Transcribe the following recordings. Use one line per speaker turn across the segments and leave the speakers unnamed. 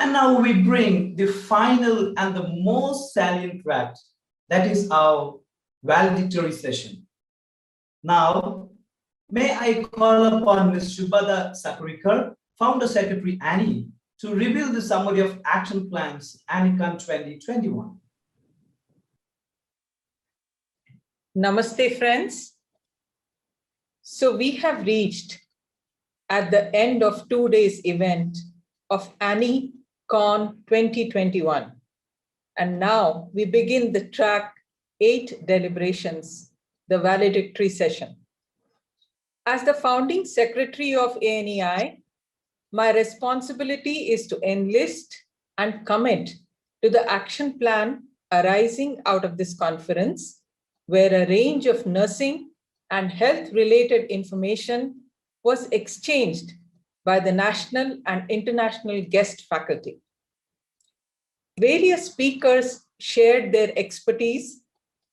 And now we bring the final and the most salient fact, that is our valedictory session. Now, may I call upon Ms. Shubhada Sakurikar, Founder Secretary ANI, to reveal the summary of action plans ANICON 2021.
Namaste, friends. So we have reached at the end of 2 days event of ANICON 2021. And now we begin the track 8 deliberations, the valedictory session. As the founding secretary of ANEI, my responsibility is to enlist and commit to the action plan arising out of this conference, where a range of nursing and health-related information was exchanged by the national and international guest faculty. Various speakers shared their expertise,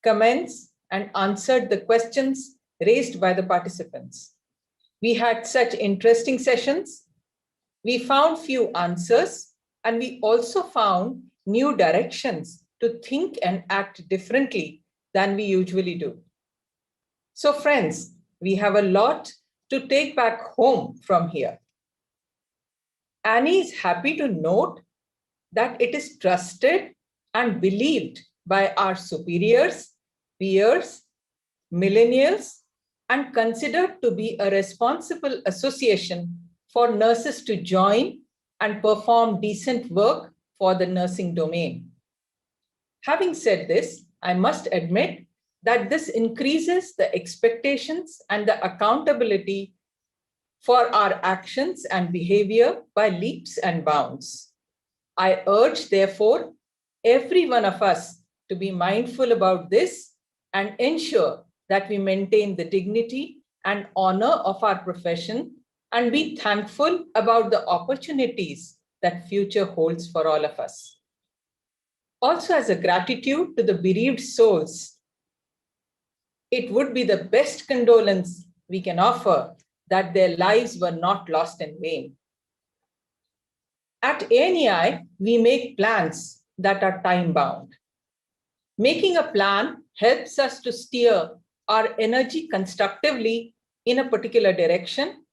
comments, and answered the questions raised by the participants. We had such interesting sessions. We found few answers, and we also found new directions to think and act differently than we usually do. So friends, we have a lot to take back home from here. ANI is happy to note that it is trusted and believed by our superiors, peers, millennials, and considered to be a responsible association for nurses to join and perform decent work for the nursing domain. Having said this, I must admit that this increases the expectations and the accountability for our actions and behavior by leaps and bounds. I urge, therefore, every one of us to be mindful about this and ensure that we maintain the dignity and honor of our profession and be thankful about the opportunities that future holds for all of us. Also, as a gratitude to the bereaved souls, it would be the best condolence we can offer that their lives were not lost in vain. At ANEI, we make plans that are time-bound. Making a plan helps us to steer our energy constructively in a particular direction,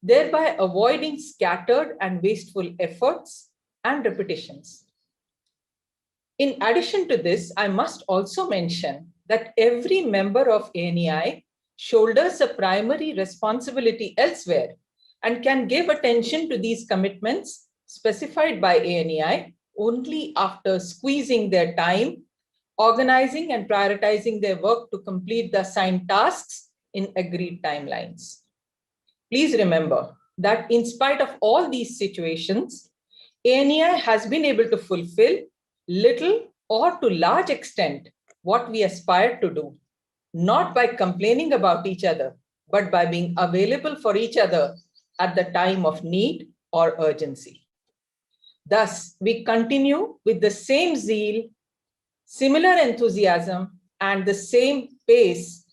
thereby avoiding scattered and wasteful efforts and repetitions. In addition to this, I must also mention that every member of ANEI shoulders a primary responsibility elsewhere and can give attention to these commitments specified by ANEI only after squeezing their time, organizing and prioritizing their work to complete the assigned tasks in agreed timelines. Please remember that in spite of all these situations, ANEI has been able to fulfill little or to large extent what we aspire to do, not by complaining about each other, but by being available for each other at the time of need or urgency. Thus, we continue with the same zeal, similar enthusiasm, and the same pace,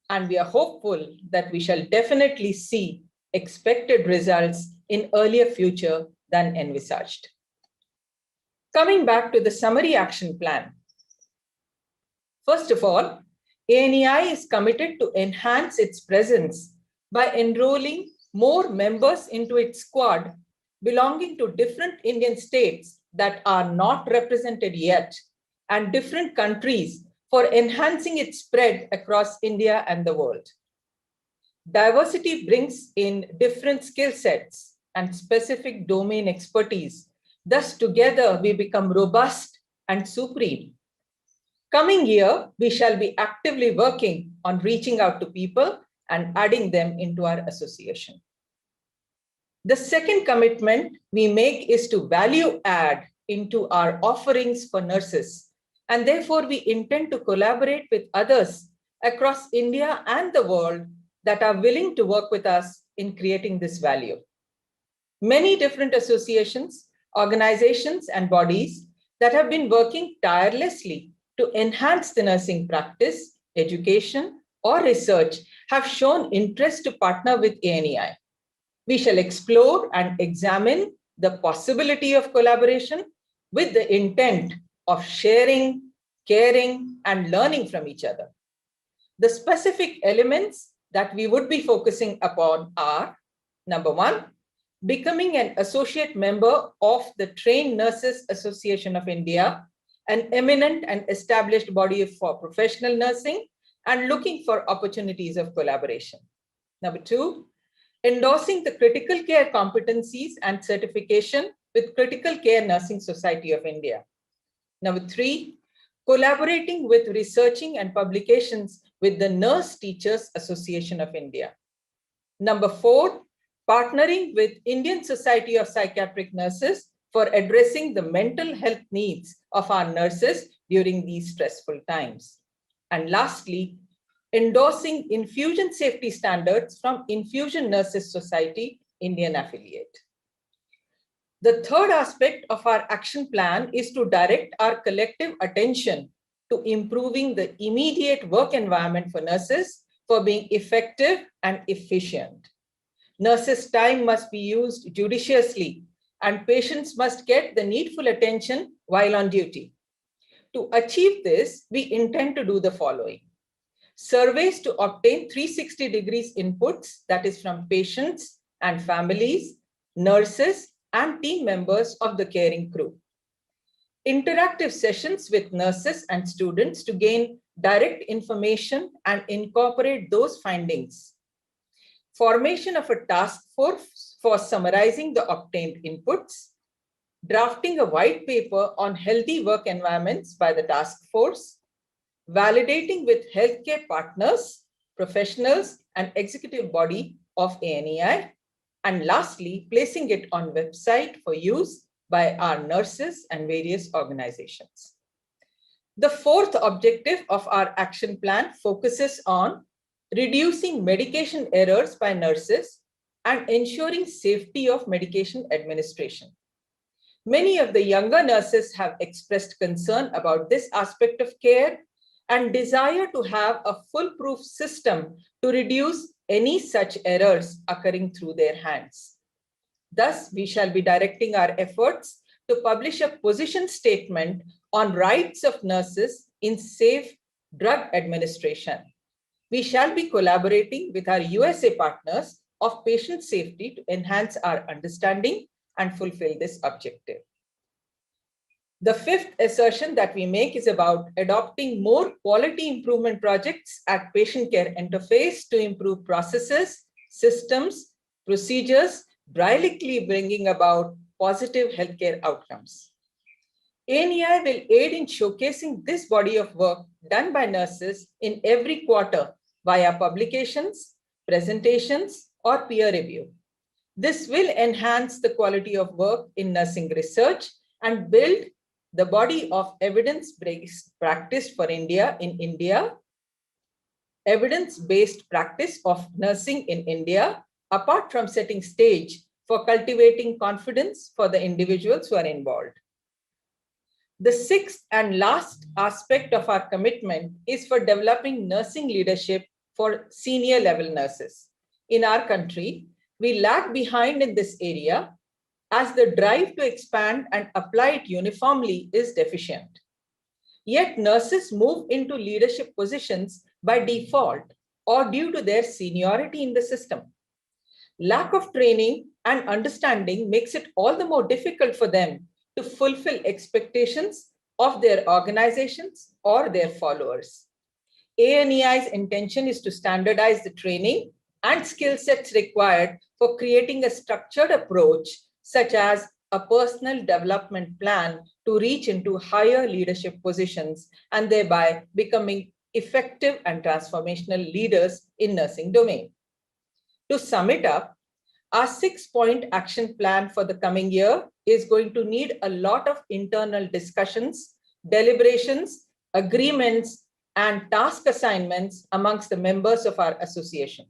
and we are hopeful that we shall definitely see expected results in earlier future than envisaged. Coming back to the summary action plan. First of all, ANEI is committed to enhance its presence by enrolling more members into its squad belonging to different Indian states that are not represented yet and different countries for enhancing its spread across India and the world. Diversity brings in different skill sets and specific domain expertise. Thus, together we become robust and supreme. Coming year, we shall be actively working on reaching out to people and adding them into our association. The second commitment we make is to value add into our offerings for nurses, and therefore we intend to collaborate with others across India and the world that are willing to work with us in creating this value. Many different associations, organizations, and bodies that have been working tirelessly to enhance the nursing practice, education, or research have shown interest to partner with ANEI. We shall explore and examine the possibility of collaboration with the intent of sharing, caring, and learning from each other. The specific elements that we would be focusing upon are, number one, becoming an associate member of the Trained Nurses Association of India, an eminent and established body for professional nursing, and looking for opportunities of collaboration. Number two, endorsing the critical care competencies and certification with Critical Care Nursing Society of India. Number three, collaborating with researching and publications with the Nurse Teachers Association of India. Number four, partnering with Indian Society of Psychiatric Nurses for addressing the mental health needs of our nurses during these stressful times. And lastly, endorsing infusion safety standards from Infusion Nurses Society, Indian affiliate. The third aspect of our action plan is to direct our collective attention to improving the immediate work environment for nurses for being effective and efficient. Nurses' time must be used judiciously, and patients must get the needful attention while on duty. To achieve this, we intend to do the following: surveys to obtain 360 degrees inputs, that is from patients and families, nurses, and team members of the caring crew. Interactive sessions with nurses and students to gain direct information and incorporate those findings. Formation of a task force for summarizing the obtained inputs. Drafting a white paper on healthy work environments by the task force. Validating with healthcare partners, professionals, and executive body of ANEI. And lastly, placing it on website for use by our nurses and various organizations. The fourth objective of our action plan focuses on reducing medication errors by nurses and ensuring safety of medication administration. Many of the younger nurses have expressed concern about this aspect of care and desire to have a foolproof system to reduce any such errors occurring through their hands. Thus, we shall be directing our efforts to publish a position statement on rights of nurses in safe drug administration. We shall be collaborating with our USA partners of patient safety to enhance our understanding and fulfill this objective. The fifth assertion that we make is about adopting more quality improvement projects at patient care interface to improve processes, systems, procedures, directly bringing about positive healthcare outcomes. ANEI will aid in showcasing this body of work done by nurses in every quarter via publications, presentations, or peer review. This will enhance the quality of work in nursing research and build the body of evidence-based practice for India in India, evidence-based practice of nursing in India, apart from setting stage for cultivating confidence for the individuals who are involved. The sixth and last aspect of our commitment is for developing nursing leadership for senior level nurses. In our country, we lag behind in this area as the drive to expand and apply it uniformly is deficient. Yet nurses move into leadership positions by default or due to their seniority in the system. Lack of training and understanding makes it all the more difficult for them to fulfill expectations of their organizations or their followers. ANEI's intention is to standardize the training and skill sets required for creating a structured approach, such as a personal development plan to reach into higher leadership positions and thereby becoming effective and transformational leaders in nursing domain. To sum it up, our 6-point action plan for the coming year is going to need a lot of internal discussions, deliberations, agreements, and task assignments amongst the members of our association.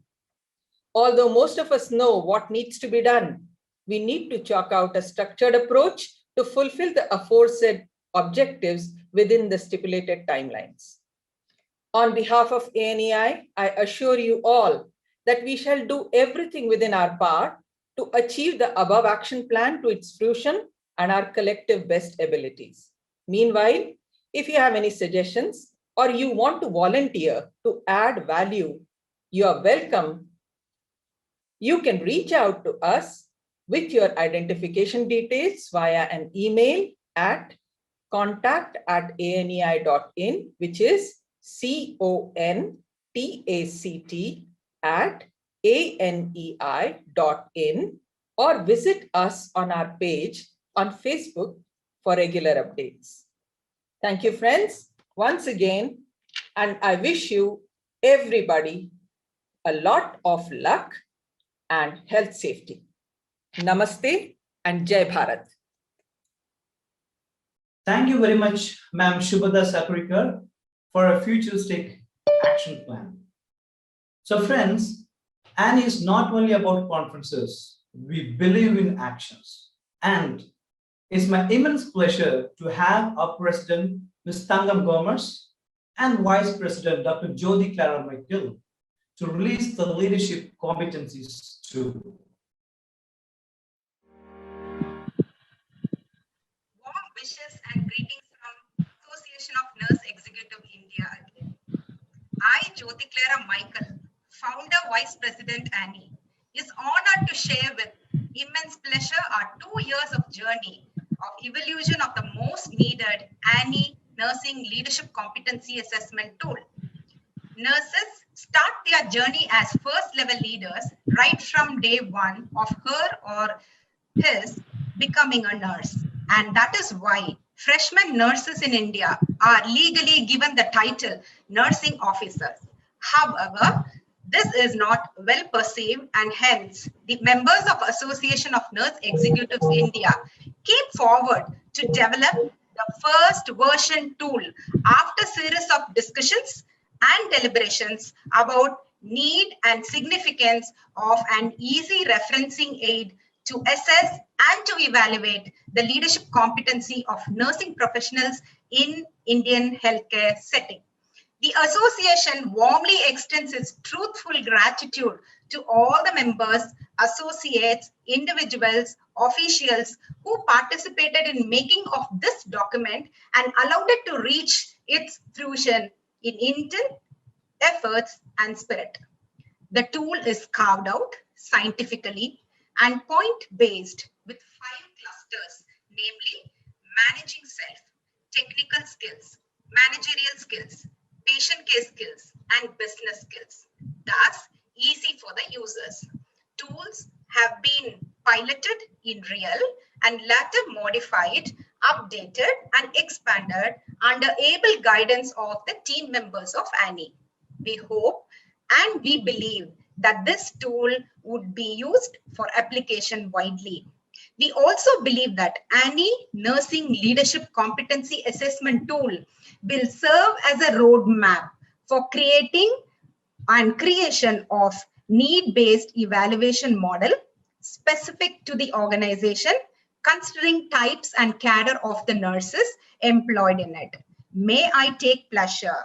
Although most of us know what needs to be done, we need to chalk out a structured approach to fulfill the aforesaid objectives within the stipulated timelines. On behalf of ANEI, I assure you all that we shall do everything within our power to achieve the above action plan to its fruition and our collective best abilities. Meanwhile, if you have any suggestions or you want to volunteer to add value, you are welcome. You can reach out to us with your identification details via an email at contact@anei.in, which is contact@anei.in, or visit us on our page on Facebook for regular updates. Thank you, friends, once again, and I wish you, everybody, a lot of luck and health safety. Namaste and Jai Bharat.
Thank you very much, Ma'am Shubhada Sakurikar, for a futuristic action plan. So friends, ANI is not only about conferences, we believe in actions. And it's my immense pleasure to have our President, Ms. Thangam Gomez, and Vice President, Dr. Jyoti Clara Michael, to release the leadership competencies tool.
Warm wishes and greetings from Association of Nurse Executive India again. I, Jyoti Clara Michael, Founder Vice President ANI, is honored to share with immense pleasure our 2 years of journey of evolution of the most needed ANI Nursing Leadership Competency Assessment tool. Nurses start their journey as first level leaders right from day one of her or his becoming a nurse. And that is why freshman nurses in India are legally given the title nursing officers. However, this is not well perceived, and hence the members of Association of Nurse Executives India came forward to develop the first version tool after series of discussions and deliberations about need and significance of an easy referencing aid to assess and to evaluate the leadership competency of nursing professionals in Indian healthcare setting. The association warmly extends its truthful gratitude to all the members, associates, individuals, officials who participated in making of this document and allowed it to reach its fruition in intent, efforts, and spirit. The tool is carved out scientifically and point-based with 5 clusters, namely managing self, technical skills, managerial skills, patient care skills, and business skills. Thus, easy for the users. Tools have been piloted in real and later modified, updated, and expanded under able guidance of the team members of ANI. We hope and we believe that this tool would be used for application widely. We also believe that ANI Nursing Leadership Competency Assessment Tool will serve as a roadmap for creating and creation of need-based evaluation model specific to the organization, considering types and cadre of the nurses employed in it. May I take pleasure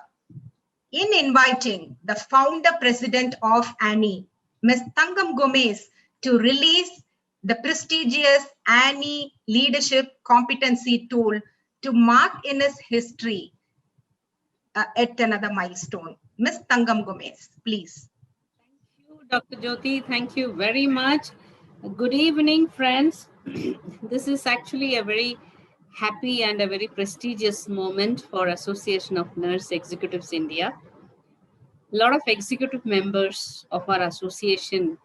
in inviting the founder president of ANI, Ms. Thangam Gomez, to release the prestigious ANI Leadership Competency Tool to mark in its history at another milestone. Ms. Thangam Gomez, please.
Thank you, Dr. Jyoti. Thank you very much. Good evening, friends. This is actually a very happy and a very prestigious moment for Association of Nurse Executives India. A lot of executive members of our association,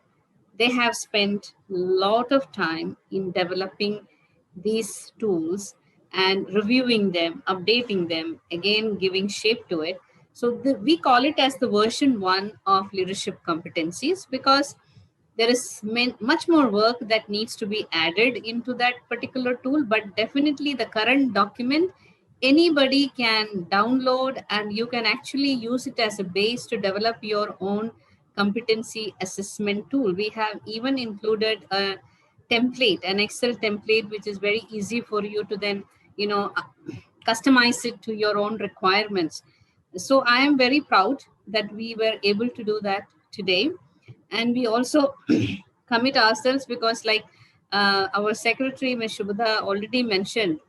they have spent a lot of time in developing these tools and reviewing them, updating them, again giving shape to it. So we call it as the version 1 of leadership competencies, because there is much more work that needs to be added into that particular tool, but definitely the current document, anybody can download and you can actually use it as a base to develop your own competency assessment tool. We have even included a template, an Excel template, which is very easy for you to then, customize it to your own requirements. So I am very proud that we were able to do that today. And we also commit ourselves, because like our secretary, Ms. Shubhada, already mentioned,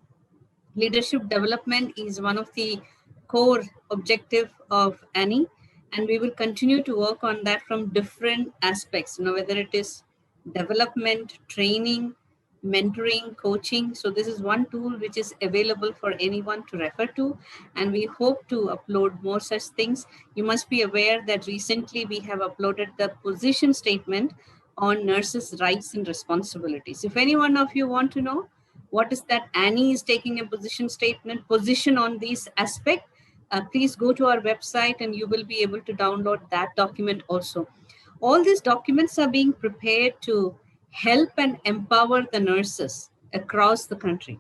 leadership development is one of the core objective of Annie, and we will continue to work on that from different aspects, whether it is development, training, mentoring, coaching. So this is one tool which is available for anyone to refer to, and we hope to upload more such things. You must be aware that recently we have uploaded the position statement on nurses' rights and responsibilities. If any one of you want to know what is that Annie is taking a position on this aspect, please go to our website and you will be able to download that document also. All these documents are being prepared to help and empower the nurses across the country.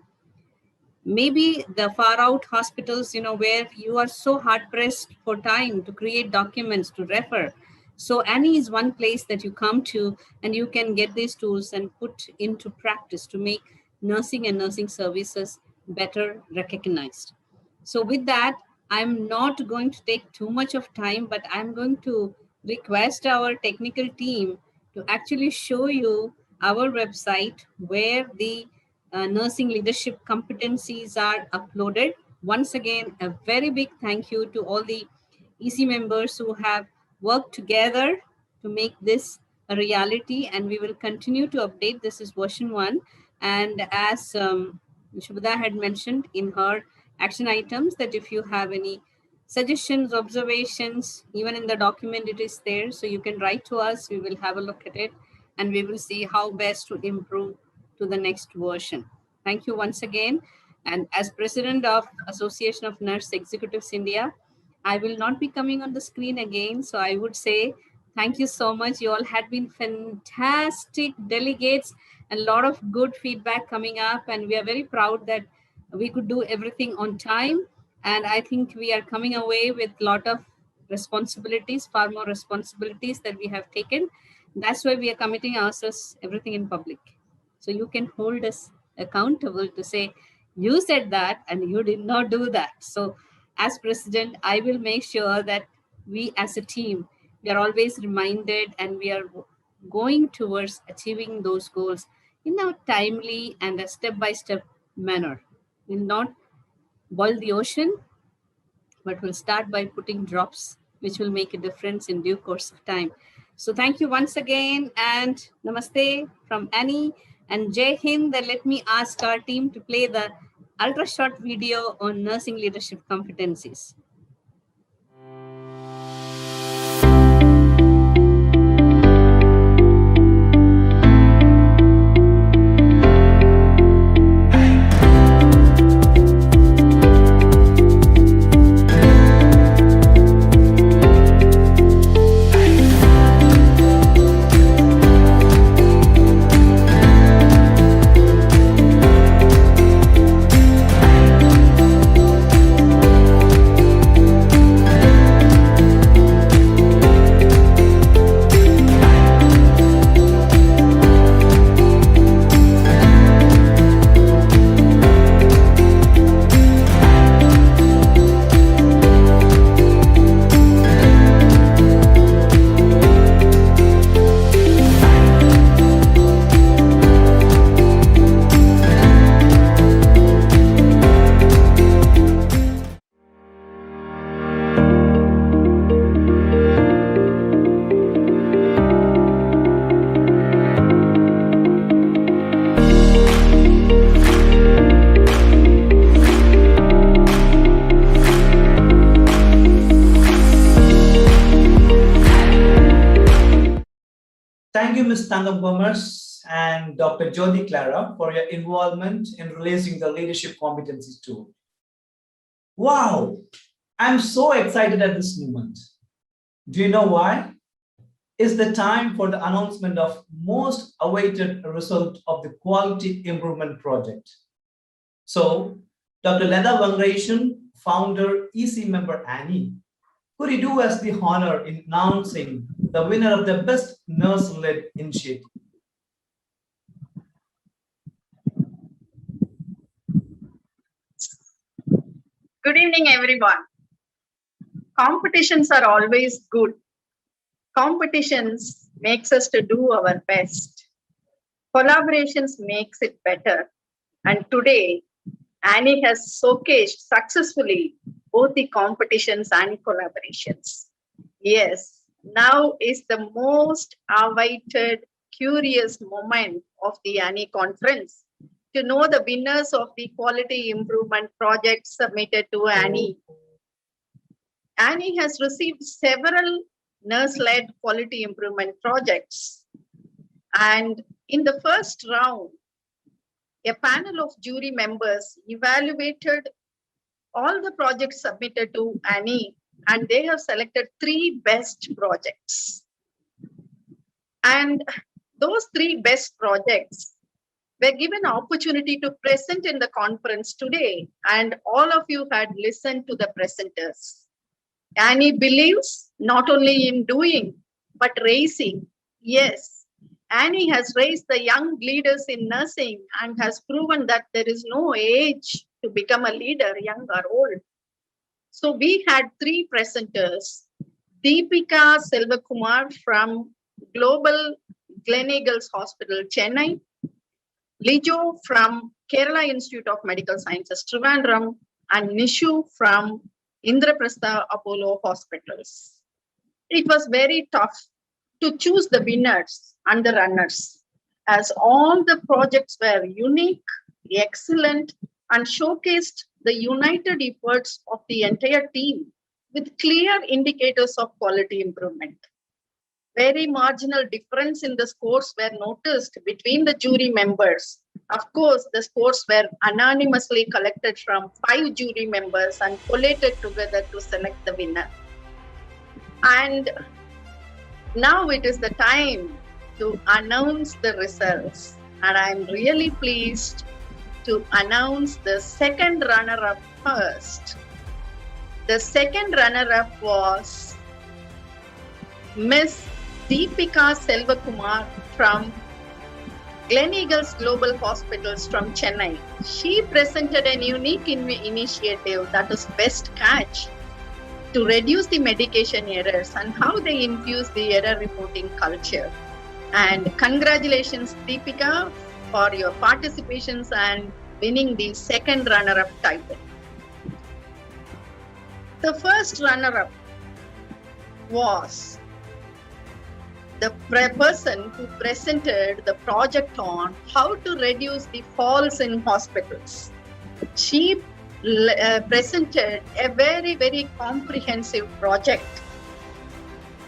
Maybe the far out hospitals, where you are so hard pressed for time to create documents to refer. So Annie is one place that you come to and you can get these tools and put into practice to make nursing and nursing services better recognized. So with that, I'm not going to take too much of time, but I'm going to request our technical team to actually show you our website where the nursing leadership competencies are uploaded. Once again, a very big thank you to all the EC members who have worked together to make this a reality, and we will continue to update. This is version 1, and as Shubhada had mentioned in her action items, that if you have any suggestions, observations, even in the document it is there, so you can write to us. We will have a look at it and we will see how best to improve to the next version. Thank you once again. And as president of Association of Nurse Executives India, I will not be coming on the screen again. So I would say thank you so much. You all had been fantastic delegates and a lot of good feedback coming up. And we are very proud that we could do everything on time. And I think we are coming away with a lot of responsibilities, far more responsibilities that we have taken. That's why we are committing ourselves everything in public. So you can hold us accountable to say, you said that and you did not do that. So as president, I will make sure that we as a team, we are always reminded and we are going towards achieving those goals in a timely and a step-by-step manner. We'll not boil the ocean, but we'll start by putting drops, which will make a difference in due course of time. So thank you once again, and namaste from Annie and Jai Hind. Then let me ask our team to play the ultra short video on nursing leadership competencies.
Thank you, Ms. Tangam Commerce and Dr. Jyoti Clara for your involvement in releasing the leadership competencies tool. Wow, I'm so excited at this moment. Do you know why? It's the time for the announcement of most awaited result of the Quality Improvement Project. So, Dr. Leda Vengatesan, founder, EC member Annie, could you do us the honor in announcing the winner of the Best Nurse-Led Initiative?
Good evening, everyone. Competitions are always good. Competitions makes us to do our best. Collaborations makes it better. And today, Annie has showcased successfully both the competitions and collaborations. Yes, now is the most awaited, curious moment of the Annie conference to know the winners of the quality improvement projects submitted to Annie. Annie has received several nurse-led quality improvement projects. And in the first round, a panel of jury members evaluated all the projects submitted to Annie, and they have selected 3 best projects. And those 3 best projects were given opportunity to present in the conference today, and all of you had listened to the presenters. Annie believes not only in doing, but raising. Yes, Annie has raised the young leaders in nursing and has proven that there is no age to become a leader, young or old. So we had 3 presenters, Deepika Selvakumar from Global Gleneagles Hospital, Chennai, Lijo from Kerala Institute of Medical Sciences, Trivandrum, and Nishu from Indraprastha Apollo Hospitals. It was very tough to choose the winners and the runners, as all the projects were unique, excellent, and showcased the united efforts of the entire team with clear indicators of quality improvement. Very marginal difference in the scores were noticed between the jury members. Of course, the scores were anonymously collected from 5 jury members and collated together to select the winner. And now it is the time to announce the results. And I'm really pleased to announce the second runner-up first. The second runner-up was Miss Deepika Selvakumar from Gleneagles Global Hospitals from Chennai. She presented an unique initiative, that is Best Catch, to reduce the medication errors and how they infuse the error reporting culture. And congratulations, Deepika, for your participations and winning the second runner-up title. The first runner-up was the person who presented the project on how to reduce the falls in hospitals. She presented a very, very comprehensive project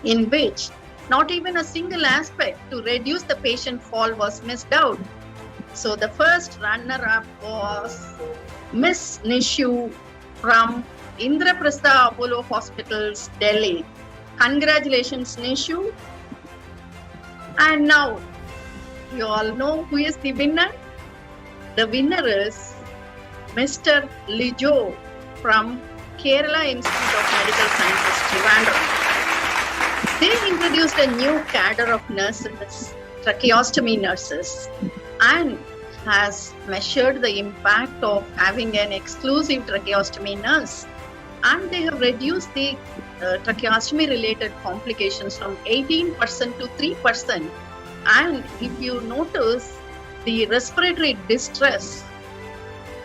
in which not even a single aspect to reduce the patient fall was missed out. So the first runner-up was Miss Nishu from Indraprastha Apollo Hospitals, Delhi. Congratulations, Nishu. And now, you all know who is the winner? The winner is Mr. Lijo from Kerala Institute of Medical Sciences, Trivandrum. They introduced a new cadre of nurses, tracheostomy nurses, and has measured the impact of having an exclusive tracheostomy nurse. And they have reduced the tracheostomy-related complications from 18% to 3%. And if you notice, the respiratory distress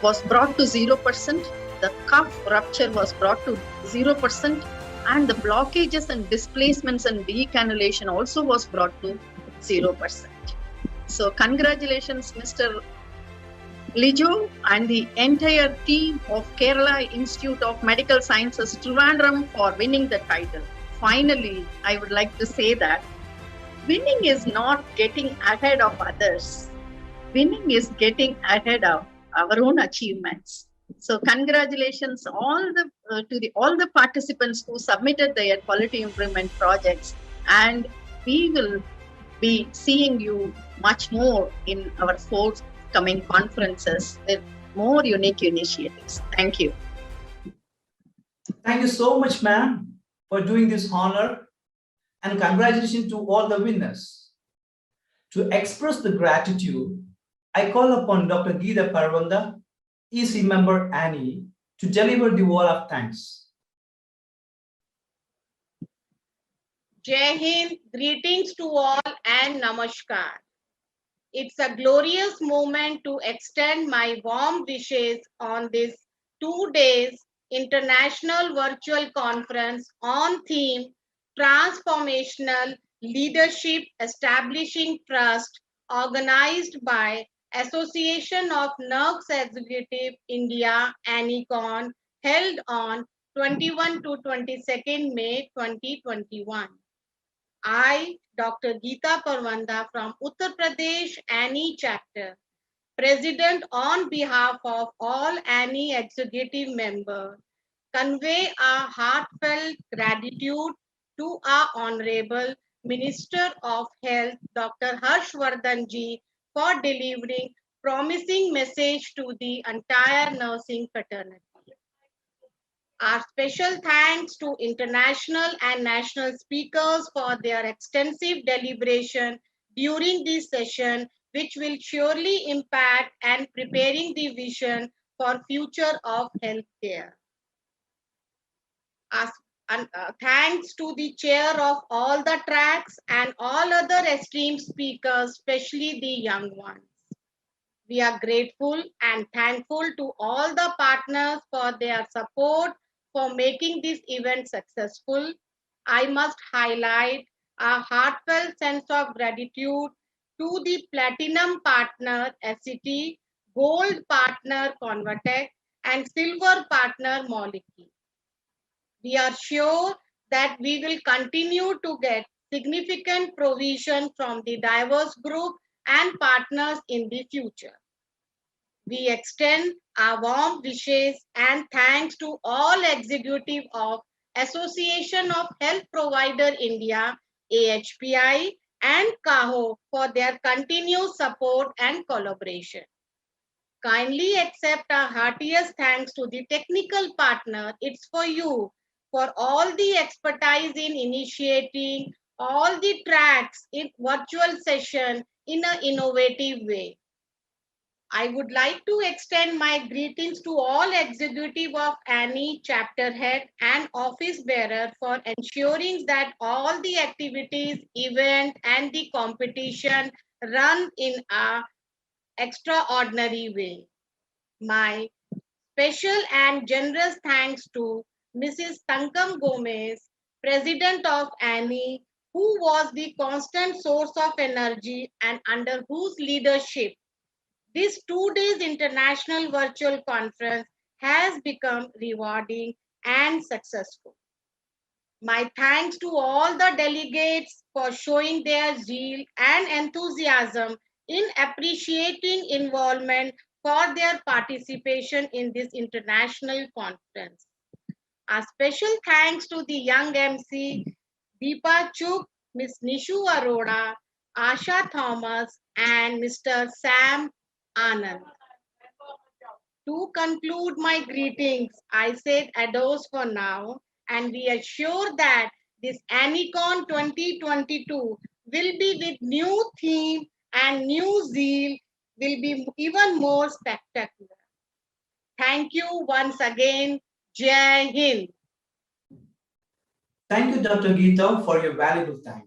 was brought to 0%, the cuff rupture was brought to 0%, and the blockages and displacements and decannulation also was brought to 0%. So congratulations, Mr. Lijo and the entire team of Kerala Institute of Medical Sciences, Trivandrum, for winning the title. Finally, I would like to say that winning is not getting ahead of others. Winning is getting ahead of our own achievements. So congratulations to all the participants who submitted their quality improvement projects, and we will be seeing you much more in our forthcoming conferences with more unique initiatives. Thank you.
Thank you so much, ma'am, for doing this honor, and congratulations to all the winners. To express the gratitude, I call upon Dr. Geeta Parvanda, EC member Annie, to deliver the word of thanks.
Jai Hind, greetings to all and namaskar. It's a glorious moment to extend my warm wishes on this 2 days international virtual conference on theme Transformational Leadership Establishing Trust, organized by Association of Nurse Executive India, ANICON, held on 21 to 22nd May 2021. I, Dr. Geeta Parwanda from Uttar Pradesh ANI chapter, President on behalf of all ANI executive members, convey our heartfelt gratitude to our Honorable Minister of Health, Dr. Harshvardhan ji, for delivering promising message to the entire nursing fraternity. Our special thanks to international and national speakers for their extensive deliberation during this session, which will surely impact and preparing the vision for future of healthcare. Thanks to the chair of all the tracks and all other esteemed speakers, especially the young ones. We are grateful and thankful to all the partners for their support for making this event successful. I must highlight our heartfelt sense of gratitude to the platinum partner SCT, gold partner Convatec, and silver partner Molecule. We are sure that we will continue to get significant provision from the diverse group and partners in the future. We extend our warm wishes and thanks to all executive of Association of Health Provider India, AHPI, and CAHO for their continued support and collaboration. Kindly accept our heartiest thanks to the technical partner, It's For You, for all the expertise in initiating all the tracks in virtual session in an innovative way. I would like to extend my greetings to all executive of ANI chapter head and office bearer for ensuring that all the activities, event and the competition run in a extraordinary way. My special and generous thanks to Mrs. Tankam Gomez, President of ANI, who was the constant source of energy and under whose leadership this 2 days international virtual conference has become rewarding and successful. My thanks to all the delegates for showing their zeal and enthusiasm in appreciating involvement for their participation in this international conference. A special thanks to the young MC, Deepa Chuk, Ms. Nishu Arora, Asha Thomas, and Mr. Sam Anand. To conclude my greetings, I said adios for now, and we are sure that this ANICON 2022 will be with new theme and new zeal, will be even more spectacular. Thank you once again. Jai Hind.
Thank you, Dr. Geeta, for your valuable time.